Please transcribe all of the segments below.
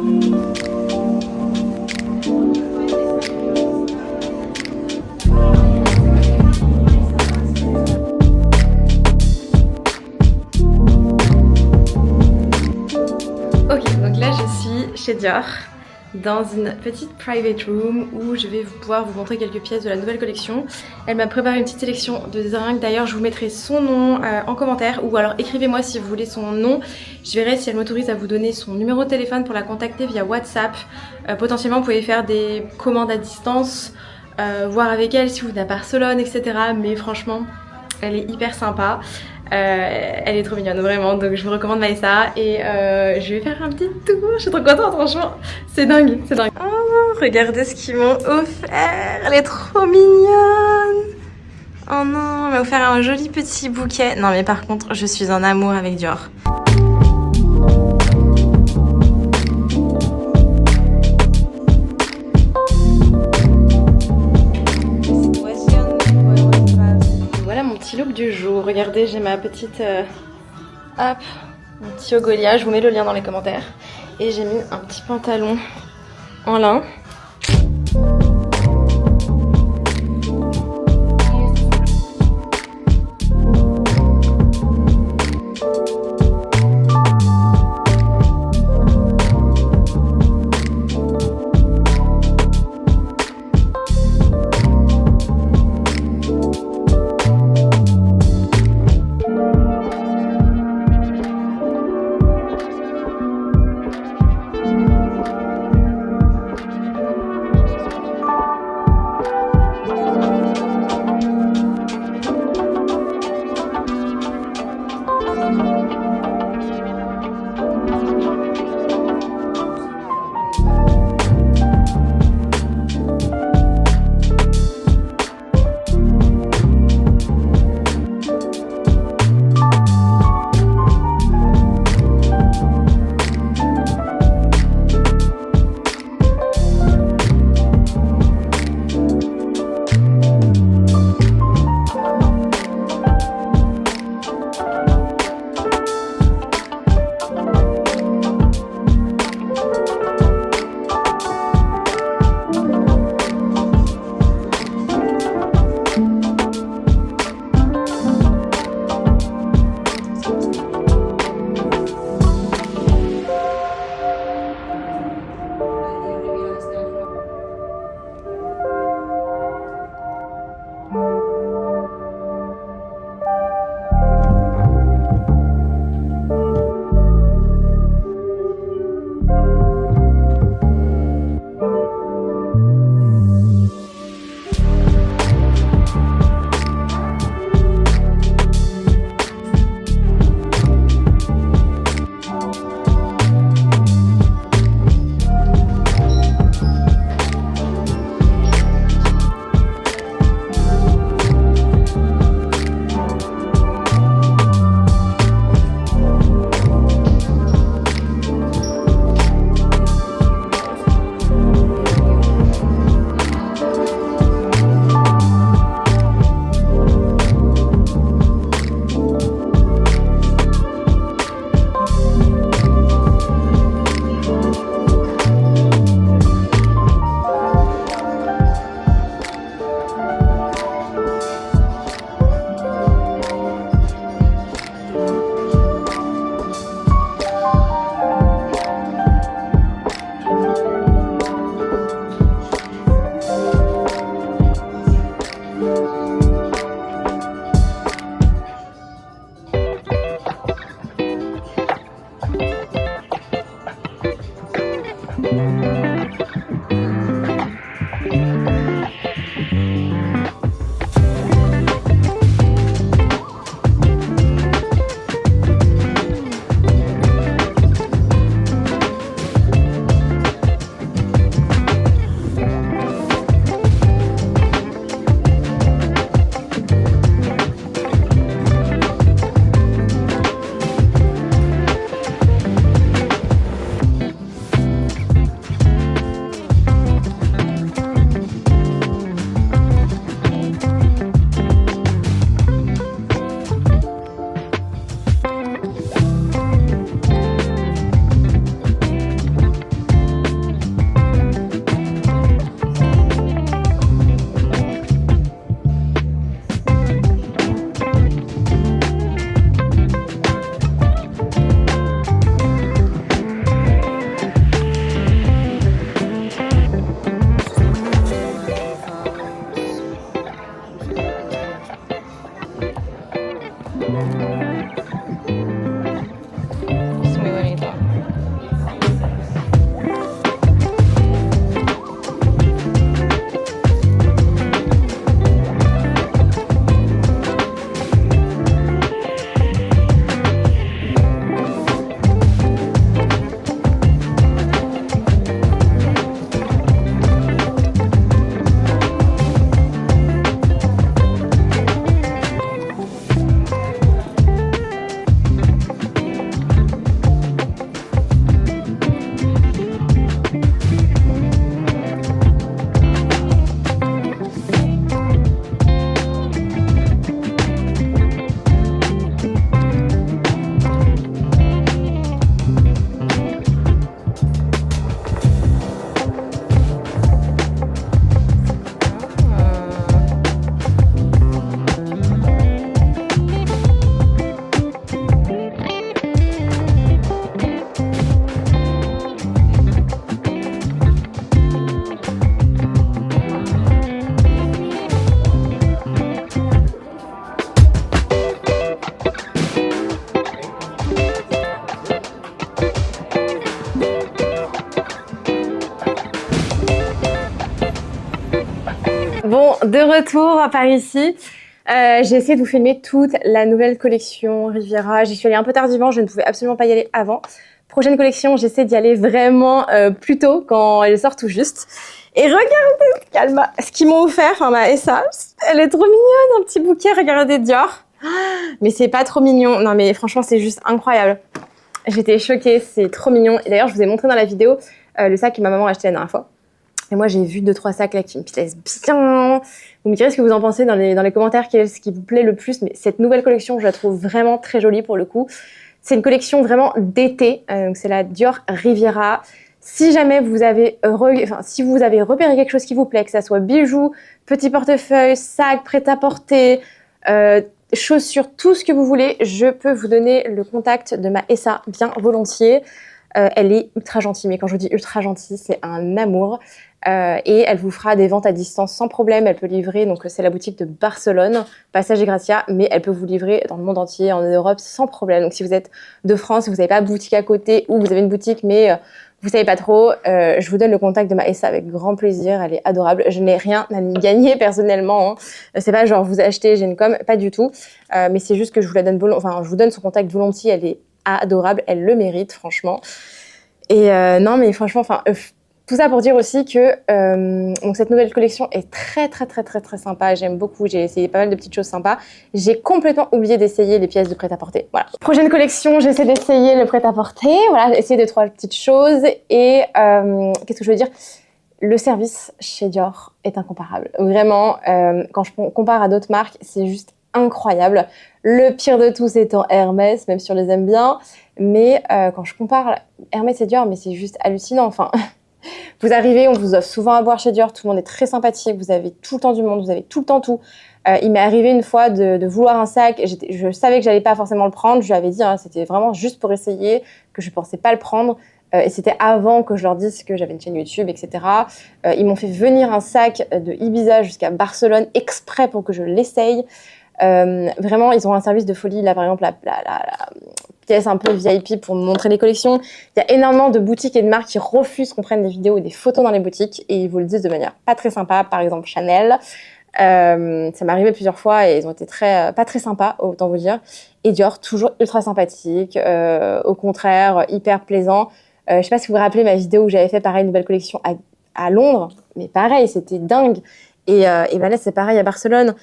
Ok, donc là je suis chez Dior, dans une petite private room où je vais pouvoir vous montrer quelques pièces de la nouvelle collection. Elle m'a préparé une petite sélection de design. D'ailleurs je vous mettrai son nom en commentaire, ou alors écrivez-moi si vous voulez son nom. Je verrai si elle m'autorise à vous donner son numéro de téléphone pour la contacter via WhatsApp. Potentiellement vous pouvez faire des commandes à distance, voir avec elle si vous êtes à Barcelone, etc. Mais franchement elle est hyper sympa. Elle est trop mignonne vraiment, donc je vous recommande Maïssa et je vais faire un petit tour. Je suis trop contente, franchement, c'est dingue, c'est dingue. Oh, regardez ce qu'ils m'ont offert, elle est trop mignonne. Oh non, elle m'a offert un joli petit bouquet. Non mais par contre, je suis en amour avec Dior. Look du jour. Regardez, j'ai ma petite hop, mon petit Ogolia, je vous mets le lien dans les commentaires. Et j'ai mis un petit pantalon en lin. Bon, de retour par ici. J'ai essayé de vous filmer toute la nouvelle collection Riviera. J'y suis allée un peu tardivement, je ne pouvais absolument pas y aller avant. Prochaine collection, j'essaie d'y aller vraiment plus tôt, quand elle sort tout juste. Et regardez, Calma, ce qu'ils m'ont offert, enfin ma Essa, elle est trop mignonne, un petit bouquet, regardez Dior. Mais c'est pas trop mignon, non mais franchement c'est juste incroyable. J'étais choquée, c'est trop mignon. Et d'ailleurs, je vous ai montré dans la vidéo le sac que ma maman a acheté la dernière fois. Et moi, j'ai vu 2-3 sacs là qui me plaisent bien. Vous me direz ce que vous en pensez dans les commentaires, quel est ce qui vous plaît le plus. Mais cette nouvelle collection, je la trouve vraiment très jolie pour le coup. C'est une collection vraiment d'été. Donc c'est la Dior Riviera. Si jamais vous avez, si vous avez repéré quelque chose qui vous plaît, que ça soit bijoux, petit portefeuille, sac, prêt-à-porter, chaussures, tout ce que vous voulez, je peux vous donner le contact de ma Essa bien volontiers. Elle est ultra gentille, mais quand je vous dis ultra gentille, c'est un amour. Et elle vous fera des ventes à distance sans problème. Elle peut livrer, donc c'est la boutique de Barcelone, Passage et Gracia, mais elle peut vous livrer dans le monde entier, en Europe, sans problème. Donc si vous êtes de France, vous n'avez pas de boutique à côté, ou vous avez une boutique, mais vous savez pas trop, je vous donne le contact de ma Essa avec grand plaisir. Elle est adorable. Je n'ai rien à y gagner personnellement. Hein. C'est pas genre vous achetez, j'ai une com, pas du tout. Mais c'est juste que je vous la donne je vous donne son contact volontiers. Elle est adorable, elle le mérite franchement. Et non mais franchement, tout ça pour dire aussi que donc cette nouvelle collection est très sympa. J'aime beaucoup, j'ai essayé pas mal de petites choses sympas. J'ai complètement oublié d'essayer les pièces de prêt-à-porter. Voilà. Prochaine collection, j'essaie d'essayer le prêt-à-porter. Voilà, j'ai essayé 2-3 petites choses. Et qu'est-ce que je veux dire ? Le service chez Dior est incomparable. Vraiment, quand je compare à d'autres marques, c'est juste incroyable. Le pire de tout, c'est en Hermès, même si on les aime bien. Mais quand je compare Hermès et Dior, mais c'est juste hallucinant. Enfin, vous arrivez, on vous offre souvent à boire chez Dior, tout le monde est très sympathique, vous avez tout le temps du monde, vous avez tout le temps tout. Il m'est arrivé une fois de vouloir un sac, je savais que j'allais pas forcément le prendre, je lui avais dit, hein, c'était vraiment juste pour essayer, que je pensais pas le prendre. Et c'était avant que je leur dise que j'avais une chaîne YouTube, etc. Ils m'ont fait venir un sac de Ibiza jusqu'à Barcelone exprès pour que je l'essaye. Vraiment, ils ont un service de folie. Là, par exemple, la pièce un peu VIP pour me montrer les collections. Il y a énormément de boutiques et de marques qui refusent qu'on prenne des vidéos ou des photos dans les boutiques et ils vous le disent de manière pas très sympa. Par exemple, Chanel. Ça m'est arrivé plusieurs fois et ils ont été pas très sympas, autant vous dire. Et Dior, toujours ultra sympathique. Au contraire, hyper plaisant. Je sais pas si vous vous rappelez ma vidéo où j'avais fait pareil, une nouvelle collection à Londres. Mais pareil, c'était dingue. Et ben là, c'est pareil à Barcelone.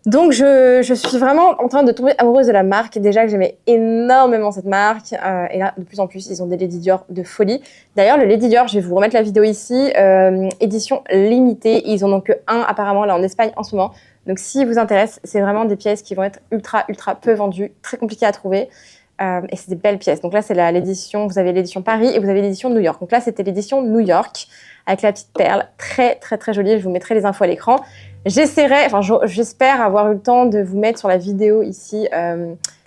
Donc, je suis vraiment en train de tomber amoureuse de la marque. Déjà que j'aimais énormément cette marque. Et là, de plus en plus, ils ont des Lady Dior de folie. D'ailleurs, le Lady Dior, je vais vous remettre la vidéo ici. Édition limitée. Ils en ont que un apparemment là en Espagne en ce moment. Donc, si vous intéresse, c'est vraiment des pièces qui vont être ultra peu vendues. Très compliquées à trouver. Et c'est des belles pièces. Donc là, c'est l'édition, vous avez l'édition Paris et vous avez l'édition New York. Donc là, c'était l'édition New York avec la petite perle. Très jolie. Je vous mettrai les infos à l'écran. J'espère avoir eu le temps de vous mettre sur la vidéo ici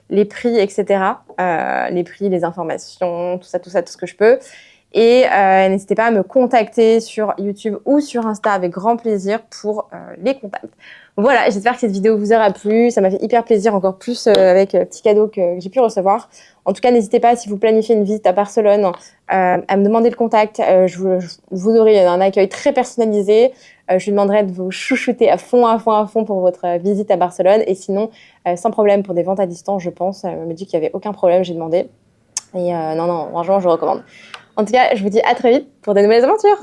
les prix, etc. Les prix, les informations, tout ça, tout ce que je peux. Et n'hésitez pas à me contacter sur YouTube ou sur Insta avec grand plaisir pour les contacts. Voilà, j'espère que cette vidéo vous aura plu. Ça m'a fait hyper plaisir, encore plus avec le petit cadeau que j'ai pu recevoir. En tout cas, n'hésitez pas, si vous planifiez une visite à Barcelone, à me demander le contact. Vous aurez un accueil très personnalisé. Je lui demanderai de vous chouchouter à fond pour votre visite à Barcelone. Et sinon, sans problème pour des ventes à distance, je pense. Elle me dit qu'il n'y avait aucun problème, j'ai demandé. Et non, franchement, je recommande. En tout cas, je vous dis à très vite pour de nouvelles aventures.